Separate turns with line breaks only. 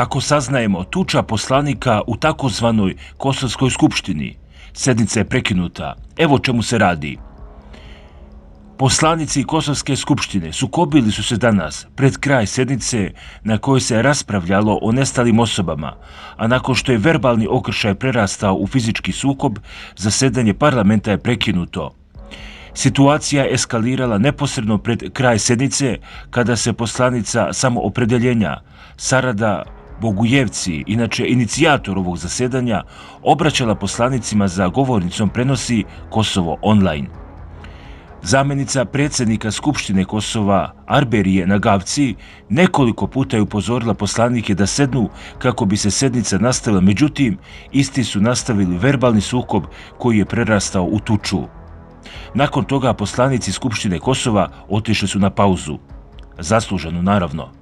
Kako saznajemo, tuča poslanika u takozvanoj Kosovskoj skupštini. Sednica je prekinuta. Evo čemu se radi. Poslanici Kosovske skupštine sukobili su se danas pred kraj sednice na kojoj se raspravljalo o nestalim osobama, a nakon što je verbalni okršaj prerastao u fizički sukob, zasedanje parlamenta je prekinuto. Situacija je eskalirala neposredno pred kraj sednice kada se poslanica Samoopredeljenja Sarada Bogujevci, inače inicijator ovog zasedanja, obraćala poslanicima za govornicom prenosi Kosovo online. Zamjenica predsjednika Skupštine Kosova Arberije Nagavci nekoliko puta je upozorila poslanike da sednu kako bi se sednica nastavila, međutim, isti su nastavili verbalni sukob koji je prerastao u tuču. Nakon toga poslanici Skupštine Kosova otišli su na pauzu. Zasluženu, naravno.